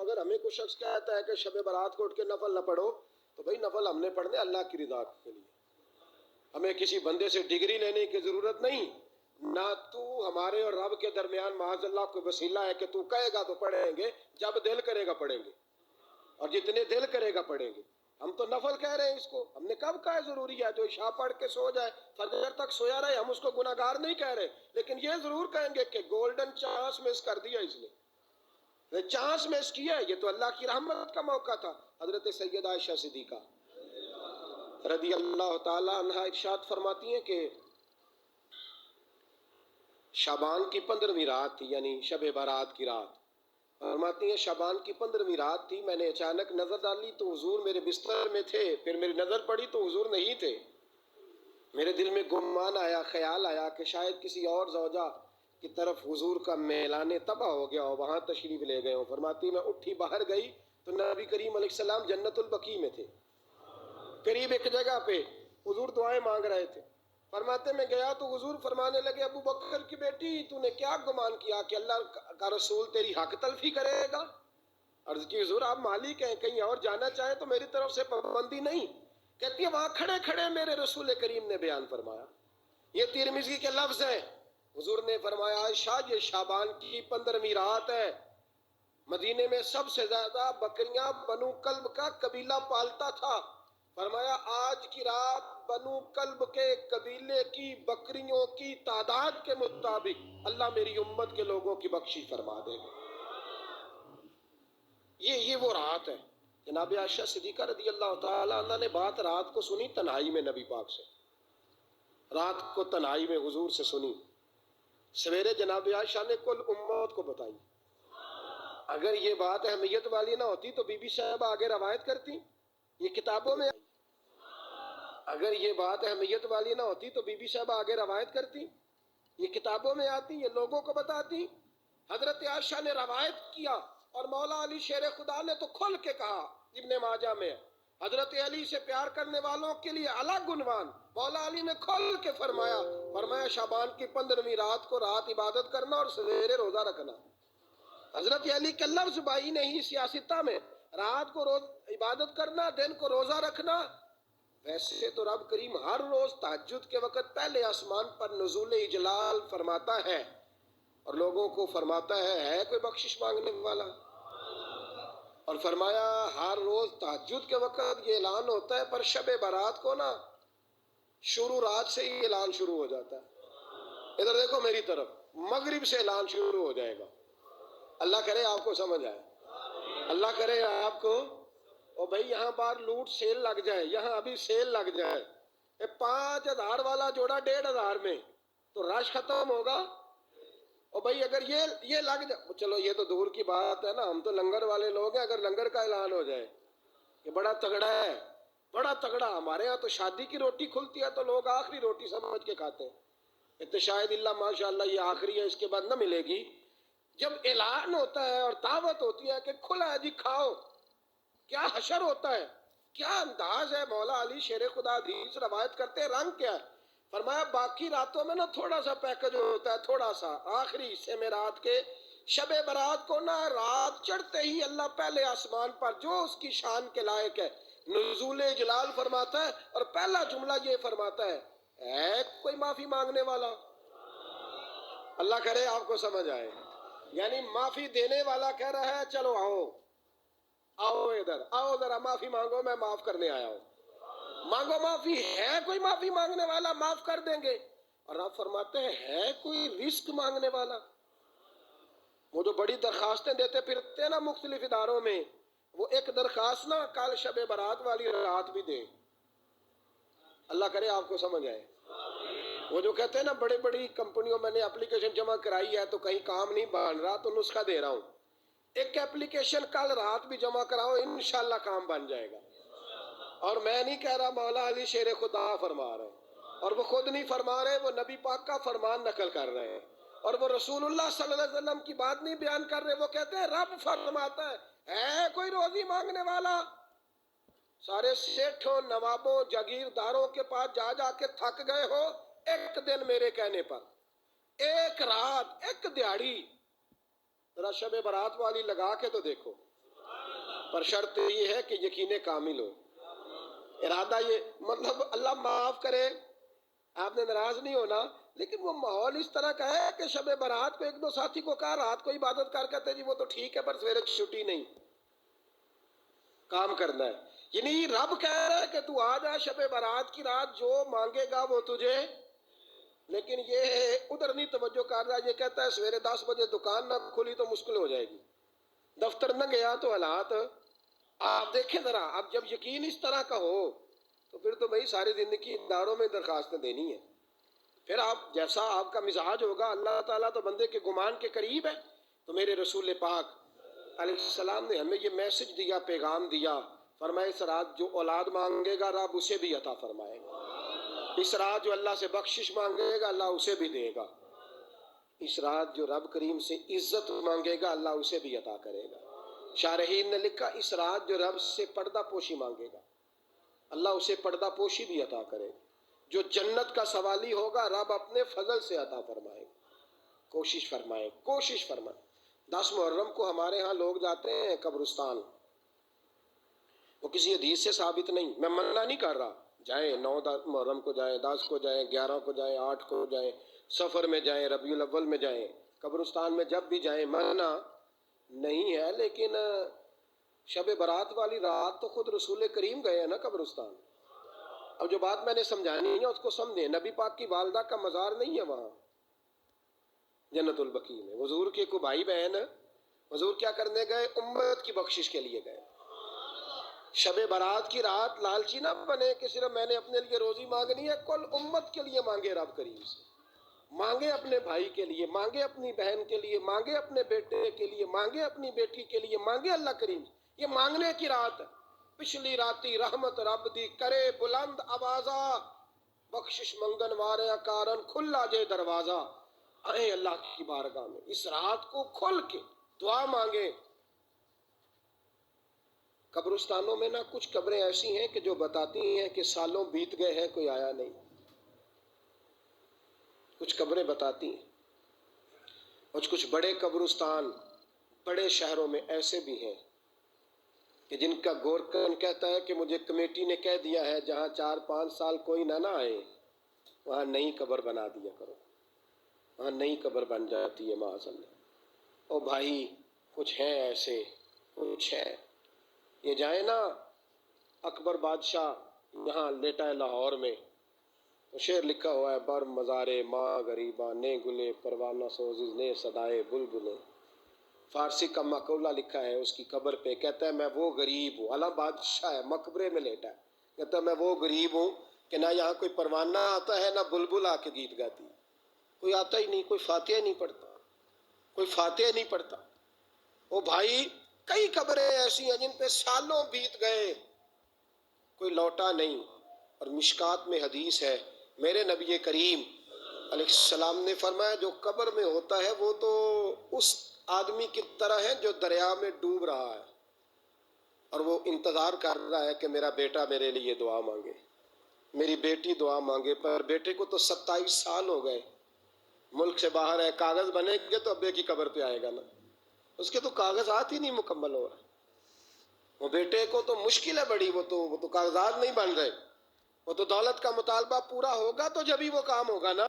اگر ہمیں کوئی شخص کہتا ہے کہ شب برات کو اٹھ کے نفل نہ پڑھو، تو بھائی نفل ہم نے پڑھنے اللہ کی رضا کے لیے، ہمیں کسی بندے سے ڈگری لینے کی ضرورت نہیں، نہ تو ہمارے اور رب کے درمیان معاذ اللہ کوئی وسیلہ ہے کہ تو کہے گا تو پڑھیں گے، جب دل کرے گا پڑھیں گے، اور جتنے دل کرے گا پڑھیں گے۔ ہم تو نفل کہہ رہے ہیں اس کو، ہم نے کب کہا ہے ضروری ہے جو عشاء پڑھ کے سو جائے فجر تک سویا رہے، ہم اس کو گناہ گار نہیں کہہ رہے، لیکن یہ ضرور کہیں گے کہ گولڈن چانس مس کر دیا اس نے، چانس مس کیا ہے، یہ تو اللہ کی رحمت کا موقع تھا۔ حضرت سیدہ عائشہ صدیقہ رضی اللہ تعالی عنہا ارشاد فرماتی ہیں کہ شعبان کی 15ویں رات تھی، یعنی شب برات کی رات، فرماتی ہیں شعبان کی 15ویں رات تھی، میں نے اچانک نظر ڈالی تو حضور میرے بستر میں تھے، پھر میری نظر پڑی تو حضور نہیں تھے، میرے دل میں گمان آیا، خیال آیا کہ شاید کسی اور زوجہ کی طرف حضور کا میلان طبع ہو گیا ہو، وہاں تشریف لے گئے ہوں۔ فرماتی میں اٹھی باہر گئی تو نبی کریم علیہ السلام جنت البقیع میں تھے، قریب ایک جگہ پہ حضور دعائیں مانگ رہے تھے۔ فرماتے میں گیا تو حضور فرمانے لگے ابو بکر کی بیٹی تو نے کیا گمان کیا کہ اللہ کا رسول تیری حق تلفی کرے گا؟ عرض کی حضور آپ مالک ہیں، کہیں اور جانا چاہیں تو میری طرف سے پابندی نہیں۔ کہتی ہے وہاں کھڑے کھڑے میرے رسول کریم نے بیان فرمایا، یہ ترمذی کے لفظ ہیں، حضور نے فرمایا عائشہ یہ شعبان کی 15ویں رات ہے، مدینے میں سب سے زیادہ بکریاں بنو کلب کا قبیلہ پالتا تھا، فرمایا آج کی رات بنو کلب کے قبیلے کی بکریوں کی تعداد کے مطابق اللہ میری امت کے لوگوں کی بخشش فرما دے گا۔ یہ وہ رات ہے۔ جناب عائشہ صدیقہ رضی اللہ تعالی عنہ نے بات رات کو سنی تنہائی میں نبی پاک سے، رات کو تنہائی میں حضور سے سنی، سویرے جناب عائشہ نے کل امت کو بتائی۔ اگر یہ بات اہمیت والی نہ ہوتی تو بی بی صاحب آگے روایت کرتی، یہ کتابوں میں، اگر یہ بات اہمیت والی نہ ہوتی تو بی بی صاحب آگے روایت کرتی، یہ کتابوں میں آتی، یہ لوگوں کو بتاتی۔ حضرت عائشہ نے روایت کیا اور مولا علی شیر خدا نے تو کھل کے کہا، ابن ماجہ میں حضرت علی سے پیار کرنے والوں کے لیے الگ عنوان، مولا علی نے کھل کے فرمایا شعبان کی 15ویں رات کو رات عبادت کرنا اور سویرے روزہ رکھنا۔ حضرت علی کا لفظ بائی نہیں سیاستہ میں، رات کو روز عبادت کرنا، دن کو روزہ رکھنا۔ ویسے تو رب کریم ہر روز تہجد کے وقت پہلے آسمان پر نزول اجلال فرماتا ہے اور لوگوں کو فرماتا ہے کوئی بخشش مانگنے والا؟ اور فرمایا ہر روز تہجد کے وقت یہ اعلان ہوتا ہے، پر شب برات کو نا شروع رات سے ہی اعلان شروع ہو جاتا ہے۔ ادھر دیکھو میری طرف، مغرب سے اعلان شروع ہو جائے گا۔ اللہ کرے آپ کو سمجھ آئے، اللہ کرے آپ کو، اور بھائی یہاں باہر لوٹ سیل لگ جائے، یہاں ابھی سیل لگ جائے، 5000 والا جوڑا 1500 میں، تو رش ختم ہوگا۔ اور بھائی اگر یہ لگ جائے، چلو یہ تو دور کی بات ہے نا، ہم تو لنگر والے لوگ ہیں، اگر لنگر کا اعلان ہو جائے کہ بڑا تگڑا ہے، بڑا تگڑا، ہمارے ہاں تو شادی کی روٹی کھلتی ہے تو لوگ آخری روٹی سمجھ کے کھاتے ہیں، تو شاید اللہ ماشاءاللہ یہ آخری ہے، اس کے بعد نہ ملے گی۔ جب اعلان ہوتا ہے اور دعوت ہوتی ہے کہ کھلا ہے جی کھاؤ، کیا حشر ہوتا ہے، کیا انداز ہے۔ مولا علی شیر خدا حدیث روایت کرتے ہیں، رنگ کیا ہے؟ فرمایا باقی راتوں میں نا تھوڑا سا پیکج ہوتا ہے، تھوڑا سا، آخری حصے میں رات کے شب برات کو نا رات چڑھتے ہی اللہ پہلے آسمان پر جو اس کی شان کے لائق ہے نزول جلال فرماتا ہے، اور پہلا جملہ یہ فرماتا ہے کوئی معافی مانگنے والا؟ اللہ کرے آپ کو سمجھ آئے، یعنی معافی دینے والا کہہ رہا ہے چلو آؤ ادھر آؤ، ذرا معافی مانگو، میں معاف کرنے آیا ہوں، مانگو معافی، ہے کوئی معافی مانگنے والا؟ معاف کر دیں گے۔ اور آپ فرماتے ہیں ہے کوئی رزق مانگنے والا؟ وہ جو بڑی درخواستیں دیتے پھرتے ہیں نا مختلف اداروں میں، وہ ایک درخواست نا کل شب برات والی رات بھی دیں، اللہ کرے آپ کو سمجھ آئے۔ وہ جو کہتے ہیں نا بڑی بڑی کمپنیوں میں نے اپلیکیشن جمع کرائی ہے تو کہیں کام نہیں بن رہا تو نسخہ دے رہا ہوں، ایک اپلیکیشن کل رات بھی جمع کراؤ انشاءاللہ کام بن جائے گا۔ اور میں نہیں کہہ رہا، مولا علی شیر خدا فرما رہے ہیں، اور وہ خود نہیں فرما رہے، وہ نبی پاک کا فرمان نقل کر رہے ہیں، اور وہ رسول اللہ صلی اللہ علیہ وسلم کی بات نہیں بیان کر رہے، وہ کہتے ہیں رب فرماتا ہے کوئی روزی مانگنے والا؟ سارے سیٹھوں نوابوں جاگیرداروں کے پاس جا جا کے تھک گئے ہو، ایک دن میرے کہنے پر، ایک رات، ایک دیہڑی، ذرا شب برات والی لگا کے تو دیکھو، پر شرط یہ ہے کہ یقین کامل ہو، ارادہ یہ مطلب اللہ معاف کرے، آپ نے ناراض نہیں ہونا، لیکن وہ ماحول اس طرح کا ہے کہ شب برات کو ایک دو ساتھی کو کہا رات کو عبادت کر کہتے جی وہ تو ٹھیک ہے پر سویرے چھٹی نہیں، کام کرنا ہے. یعنی رب کہہ رہا ہے کہ تو آ جا شب برات کی رات، جو مانگے گا وہ تجھے، لیکن یہ ادھر نہیں توجہ کر رہا. یہ کہتا ہے سویرے 10 بجے دکان نہ کھلی تو مشکل ہو جائے گی، دفتر نہ گیا تو حالات آپ دیکھیں ذرا. اب جب یقین اس طرح کا ہو تو پھر تو بھائی ساری زندگی اداروں میں درخواستیں دینی ہے. پھر آپ جیسا آپ کا مزاج ہوگا، اللہ تعالیٰ تو بندے کے گمان کے قریب ہے. تو میرے رسول پاک علیہ السلام نے ہمیں یہ میسج دیا، پیغام دیا، فرمائے اس رات جو اولاد مانگے گا رب اسے بھی عطا فرمائے گا، اس رات جو اللہ سے بخشش مانگے گا اللہ اسے بھی دے گا، اس رات جو رب کریم سے عزت مانگے گا اللہ اسے بھی عطا کرے گا. شارحین نے لکھا اس رات جو رب سے پردہ پوشی مانگے گا اللہ اسے پردہ پوشی بھی عطا کرے گا، جو جنت کا سوالی ہوگا رب اپنے فضل سے عطا فرمائے گا. کوشش فرمائے، کوشش فرمائے. 10 محرم کو ہمارے ہاں لوگ جاتے ہیں قبرستان، وہ کسی حدیث سے ثابت نہیں، میں منع نہیں کر رہا، جائیں 9 محرم کو جائیں، 10 کو جائیں، 11 کو جائیں، 8 کو جائیں، سفر میں جائیں، ربیع الاول میں جائیں، قبرستان میں جب بھی جائیں منع نہیں ہے. لیکن شب برات والی رات تو خود رسول کریم گئے ہیں نا قبرستان. اب جو بات میں نے سمجھانی ہے اس کو سمجھیں. نبی پاک کی والدہ کا مزار نہیں ہے وہاں جنت البقیع میں، حضور کے کو بھائی بہن، حضور کیا کرنے گئے؟ امت کی بخشش کے لیے گئے. شب برات کی رات لالچی نہ بنے کہ صرف میں نے اپنے لیے روزی مانگنی ہے، کل امت کے لیے مانگے رب کریم سے، مانگے اپنے بھائی کے لیے، مانگے اپنی بہن کے لیے، مانگے اپنے بیٹے کے لیے، مانگے اپنی بیٹی کے لیے، مانگے اللہ کریم. یہ مانگنے کی رات ہے. پچھلی راتی رحمت رب دی کرے بلند آوازہ، بخشش منگن وارے کارن کھلا جے دروازہ. آئیں اللہ کی بارگاہ میں اس رات کو کھل کے دعا مانگے. قبرستانوں میں نا کچھ قبریں ایسی ہیں کہ جو بتاتی ہیں کہ سالوں بیت گئے ہیں کوئی آیا نہیں. کچھ قبریں بتاتی ہیں. اور کچھ بڑے قبرستان بڑے شہروں میں ایسے بھی ہیں کہ جن کا گورکن کہتا ہے کہ مجھے کمیٹی نے کہہ دیا ہے جہاں 4-5 سال کوئی نہ آئے وہاں نئی قبر بنا دیا کرو، وہاں نئی قبر بن جاتی ہے معاذ اللہ. او بھائی کچھ ہیں ایسے، کچھ ہے. یہ جائیں نا اکبر بادشاہ یہاں لیٹا ہے لاہور میں، تو شعر لکھا ہوا ہے بر مزارے ماں غریباں نے گلے پروانہ سوزز نے صدائے بلبلیں. فارسی کا مقولہ لکھا ہے اس کی قبر پہ، کہتا ہے میں وہ غریب ہوں، اعلیٰ بادشاہ ہے مقبرے میں لیٹا ہے، کہتا ہے میں وہ غریب ہوں کہ نہ یہاں کوئی پروانہ آتا ہے نہ بلبل آ کے گیت گاتی، کوئی آتا ہی نہیں، کوئی فاتحہ نہیں پڑھتا، کوئی فاتحہ نہیں پڑھتا. وہ بھائی کئی قبریں ایسی ہیں جن پہ سالوں بیت گئے کوئی لوٹا نہیں. اور مشکات میں حدیث ہے میرے نبی کریم علیہ السلام نے فرمایا جو قبر میں ہوتا ہے وہ تو اس آدمی کی طرح ہے جو دریا میں ڈوب رہا ہے اور وہ انتظار کر رہا ہے کہ میرا بیٹا میرے لیے دعا مانگے، میری بیٹی دعا مانگے. پر بیٹے کو تو 27 سال ہو گئے، ملک سے باہر ہے، کاغذ بنے گے تو ابے کی قبر پہ آئے گا نا، اس کے تو کاغذات ہی نہیں مکمل ہو رہے. وہ بیٹے کو تو مشکل ہے بڑی، وہ تو کاغذات نہیں بن رہے. وہ تو دولت کا مطالبہ پورا ہوگا تو جبھی وہ کام ہوگا نا.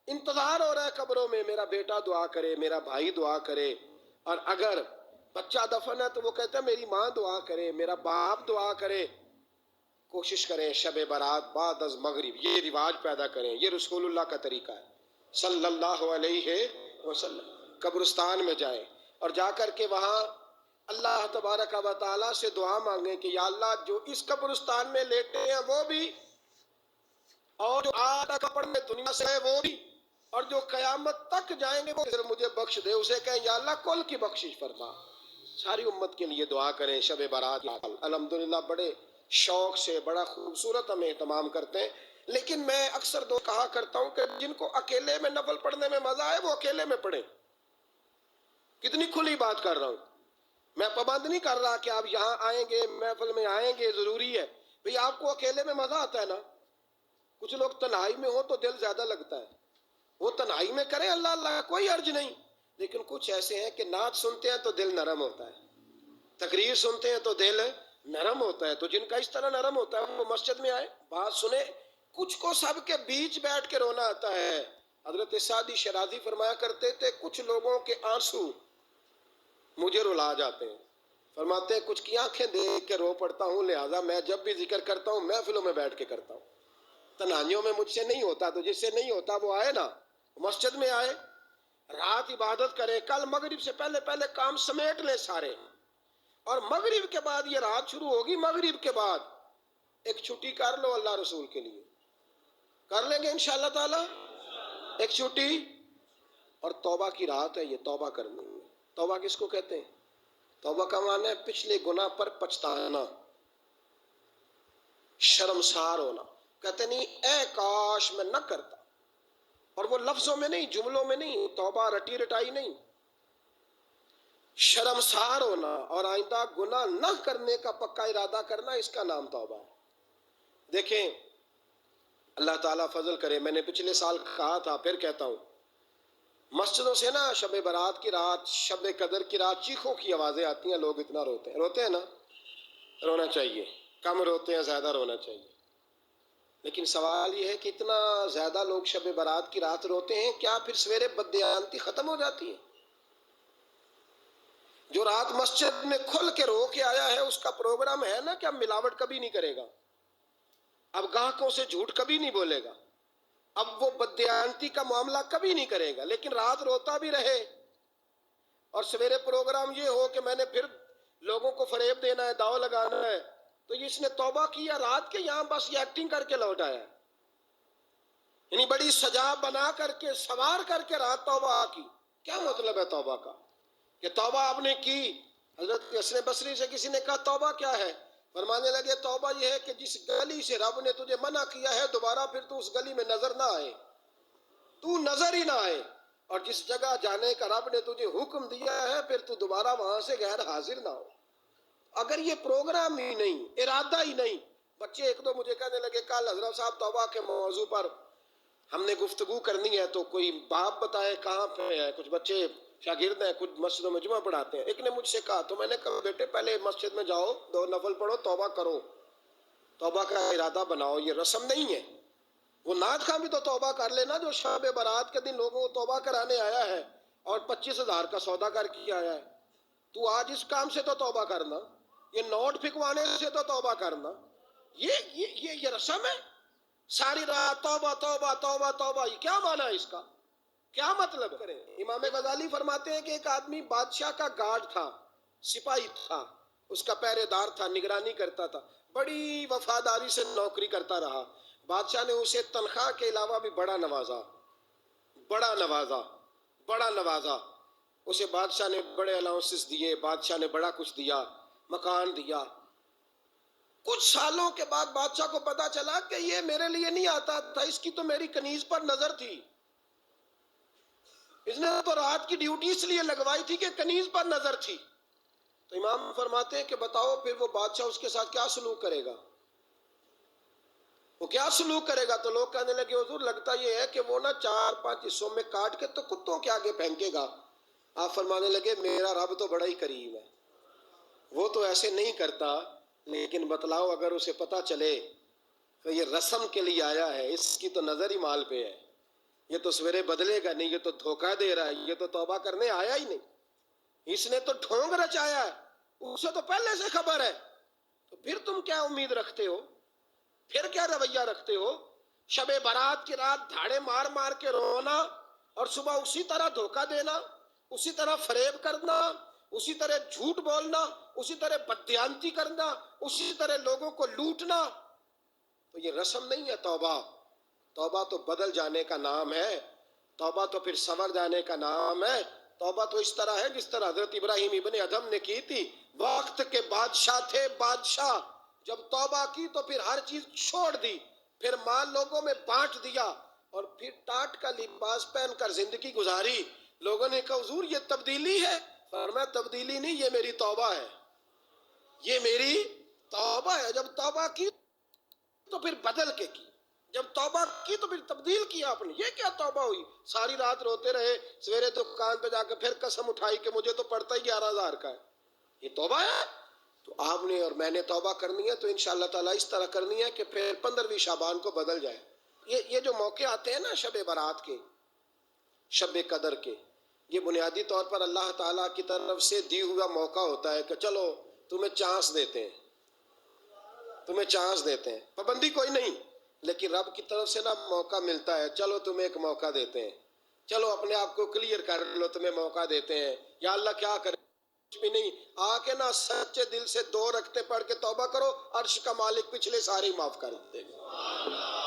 انتظار ہو رہا ہے قبروں میں میرا بیٹا دعا کرے، میرا بھائی دعا کرے. اور اگر بچہ دفن ہے تو وہ کہتا ہے میری ماں دعا کرے، میرا باپ دعا کرے. کوشش کریں شب برات بعد از مغرب یہ رواج پیدا کریں. یہ رسول اللہ کا طریقہ ہے صلی اللہ علیہ وسلم. قبرستان میں جائیں اور جا کر کے وہاں اللہ تبارک و تعالیٰ سے دعا مانگیں کہ یا اللہ جو اس قبرستان میں لیٹے ہیں وہ بھی، اور جو آج تک اپنے دنیا سے ہے وہ بھی، اور جو قیامت تک جائیں گے وہ مجھے بخش دے. اسے کہیں یا اللہ کل کی بخشش فرما. ساری امت کے لیے دعا کریں شب برات. الحمدللہ بڑے شوق سے بڑا خوبصورت ہم اہتمام کرتے ہیں. لیکن میں اکثر کہا کرتا ہوں کہ جن کو اکیلے میں نفل پڑھنے میں مزہ آئے وہ اکیلے میں پڑھیں. کتنی کھلی بات کر رہا ہوں، میں پابند نہیں کر رہا کہ آپ یہاں آئیں گے محفل میں آئیں گے ضروری ہے. بھئی آپ کو اکیلے میں مزہ آتا ہے نا، کچھ لوگ تنہائی میں ہو تو دل زیادہ لگتا ہے، وہ تنہائی میں کریں اللہ اللہ کوئی عرض نہیں. لیکن کچھ ایسے ہیں کہ نعت سنتے ہیں تو دل نرم ہوتا ہے، تقریر سنتے ہیں تو دل نرم ہوتا ہے. تو جن کا اس طرح نرم ہوتا ہے وہ مسجد میں آئے, بات سنے. کچھ کو سب کے بیچ بیٹھ کے رونا آتا ہے. حضرت سعدی شرازی فرمایا کرتے تھے کچھ لوگوں کے آنسو مجھے رلا جاتے ہیں. فرماتے ہیں کچھ کی آنکھیں دیکھ کے رو پڑتا ہوں, لہٰذا میں جب بھی ذکر کرتا ہوں محفلوں میں بیٹھ کے کرتا ہوں, تنہائیوں میں مجھ سے نہیں ہوتا. تو جس سے نہیں ہوتا وہ آئے نا, مسجد میں آئے, رات عبادت کرے. کل مغرب سے پہلے پہلے کام سمیٹ لے سارے, اور مغرب کے بعد یہ رات شروع ہوگی, مغرب کے بعد ایک چھٹی کر لو اللہ رسول کے لیے. کر لیں گے انشاءاللہ تعالی ایک چھٹی. اور توبہ کی رات ہے یہ, توبہ کرنی ہے. توبہ کس کو کہتے ہیں؟ توبہ کا معنی ہے پچھلے گناہ پر پچھتانا, شرمسار ہونا. کہتے نہیں اے کاش میں نہ کرتا, اور وہ لفظوں میں نہیں, جملوں میں نہیں, توبہ رٹی رٹائی نہیں, شرمسار ہونا اور آئندہ گناہ نہ کرنے کا پکا ارادہ کرنا, اس کا نام توبہ ہے. دیکھیں اللہ تعالیٰ فضل کرے, میں نے پچھلے سال کہا تھا پھر کہتا ہوں, مسجدوں سے نا شب برات کی رات, شب قدر کی رات چیخوں کی آوازیں آتی ہیں, لوگ اتنا روتے ہیں نا. رونا چاہیے, کم روتے ہیں زیادہ رونا چاہیے. لیکن سوال یہ ہے کہ اتنا زیادہ لوگ شب برات کی رات روتے ہیں, کیا پھر سویرے بددیانتی ختم ہو جاتی ہے؟ جو رات مسجد میں کھل کے رو کے آیا ہے اس کا پروگرام ہے نا کہ اب ملاوٹ کبھی نہیں کرے گا, اب گاہکوں سے جھوٹ کبھی نہیں بولے گا, اب وہ بددیانتی کا معاملہ کبھی نہیں کرے گا. لیکن رات روتا بھی رہے اور سویرے پروگرام یہ ہو کہ میں نے پھر لوگوں کو فریب دینا ہے, داؤ لگانا ہے, تو اس نے توبہ کیا رات کے, یہاں بس یہ ایکٹنگ کر کے لوٹ آیا ہے. یعنی بڑی سجا بنا کر کے سوار کر کے رات توبہ کی. کیا مطلب ہے توبہ کا؟ کہ توبہ آپ نے کی. حضرت حسن بصری سے کسی نے کہا توبہ کیا ہے؟ فرمانے لگے توبہ یہ ہے کہ جس گلی سے رب نے تجھے منع کیا ہے دوبارہ پھر تو اس گلی میں نظر نہ آئے, تو نظر ہی نہ آئے. اور جس جگہ جانے کا رب نے تجھے حکم دیا ہے پھر تو دوبارہ وہاں سے غیر حاضر نہ ہو. اگر یہ پروگرام ہی نہیں, ارادہ ہی نہیں. بچے ایک دو مجھے کہنے لگے کل حضرت صاحب توبہ کے موضوع پر ہم نے گفتگو کرنی ہے, تو کوئی باپ بتائے کہاں پہ ہے. کچھ بچے شاگرد ہیں, کچھ مسجدوں میں جمعہ پڑھاتے ہیں. ایک نے مجھ سے کہا, تو میں نے کہا بیٹے پہلے مسجد میں جاؤ, 2 نفل پڑھو, توبہ کرو, توبہ کا ارادہ بناؤ. یہ رسم نہیں ہے. وہ نعت خواں بھی تو توبہ کر لینا جو شب برات کے دن لوگوں کو توبہ کرانے آیا ہے اور 25,000 کا سودا کر کے آیا ہے. تو آج اس کام سے تو توبہ کرنا, یہ نوٹ پھکوانے سے تو توبہ کرنا. یہ رسم ہے. ساری رات توبہ توبہ توبہ توبہ, یہ کیا معنی ہے اس کا؟ کیا مطلب کریں؟ امام غزالی فرماتے ہیں کہ ایک آدمی بادشاہ کا گارڈ تھا, سپاہی تھا, اس کا پہرے دار تھا, نگرانی کرتا تھا, بڑی وفاداری سے نوکری کرتا رہا. بادشاہ نے اسے تنخواہ کے علاوہ بھی بڑا نوازا, بڑا نوازا, بڑا نوازا. اسے بادشاہ نے بڑے الاؤنسز دیے, بادشاہ نے بڑا کچھ دیا, مکان دیا. کچھ سالوں کے بعد بادشاہ کو پتا چلا کہ یہ میرے لیے نہیں آتا تھا, اس کی تو میری کنیز پر نظر تھی. اس نے تو رات کی ڈیوٹی اس لیے لگوائی تھی کہ کنیز پر نظر تھی. تو امام فرماتے ہیں کہ بتاؤ پھر وہ بادشاہ اس کے ساتھ کیا سلوک کرے گا؟ وہ کیا سلوک کرے گا؟ تو لوگ کہنے لگے حضور لگتا یہ ہے کہ وہ نا 4-5 حصوں میں کاٹ کے تو کتوں کے آگے پھینکے گا. آپ فرمانے لگے میرا رب تو بڑا ہی کریم ہے, وہ تو ایسے نہیں کرتا. لیکن بتلاؤ اگر اسے پتا چلے کہ یہ رسم کے لیے آیا ہے, اس کی تو نظر ہی مال پہ ہے, یہ تو سویرے بدلے گا نہیں, یہ تو دھوکہ دے رہا ہے, یہ تو توبہ کرنے آیا ہی نہیں, اس نے تو ڈھونگ رچایا ہے, اسے تو پہلے سے خبر ہے. تو پھر تم کیا امید رکھتے ہو؟ پھر کیا رویہ رکھتے ہو؟ شب برات کی رات دھاڑے مار مار کے رونا اور صبح اسی طرح دھوکہ دینا, اسی طرح فریب کرنا, اسی طرح جھوٹ بولنا, اسی طرح بددیانتی کرنا, اسی طرح لوگوں کو لوٹنا. تو یہ رسم نہیں ہے توبہ. توبہ تو بدل جانے کا نام ہے, توبہ تو پھر سنور جانے کا نام ہے. توبہ تو اس طرح ہے جس طرح حضرت ابراہیم ابن ادھم نے کی تھی. وقت کے بادشاہ تھے, بادشاہ جب توبہ کی تو پھر ہر چیز چھوڑ دی, پھر مال لوگوں میں بانٹ دیا, اور پھر ٹاٹ کا لباس پہن کر زندگی گزاری. لوگوں نے کہا حضور یہ تبدیلی ہے. فرمایا تبدیلی نہیں, یہ میری توبہ ہے, یہ میری توبہ ہے. جب توبہ کی تو پھر بدل کے کی, جب توبہ کی تو پھر تبدیل کیا آپ نے. یہ کیا توبہ ہوئی؟ ساری رات روتے رہے, سویرے دکان پہ جا کے پھر قسم اٹھائی کہ مجھے تو پڑتا ہی 11,000 کا ہے. یہ توبہ ہے. تو آپ نے اور میں نے توبہ کرنی ہے تو انشاءاللہ تعالیٰ اس طرح کرنی ہے کہ پھر 15ویں شعبان کو بدل جائے. یہ جو موقع آتے ہیں نا شب برات کے، شب قدر کے، یہ بنیادی طور پر اللہ تعالیٰ کی طرف سے دی ہوا موقع ہوتا ہے کہ چلو تمہیں چانس دیتے ہیں، تمہیں چانس دیتے ہیں. پابندی کوئی نہیں، لیکن رب کی طرف سے نا موقع ملتا ہے، چلو تمہیں ایک موقع دیتے ہیں، چلو اپنے آپ کو کلیئر کر لو، تمہیں موقع دیتے ہیں. یا اللہ کیا کرے، کچھ بھی نہیں، آ کے نا سچے دل سے 2 رکعتیں پڑھ کے توبہ کرو، عرش کا مالک پچھلے سارے معاف کر دے گا.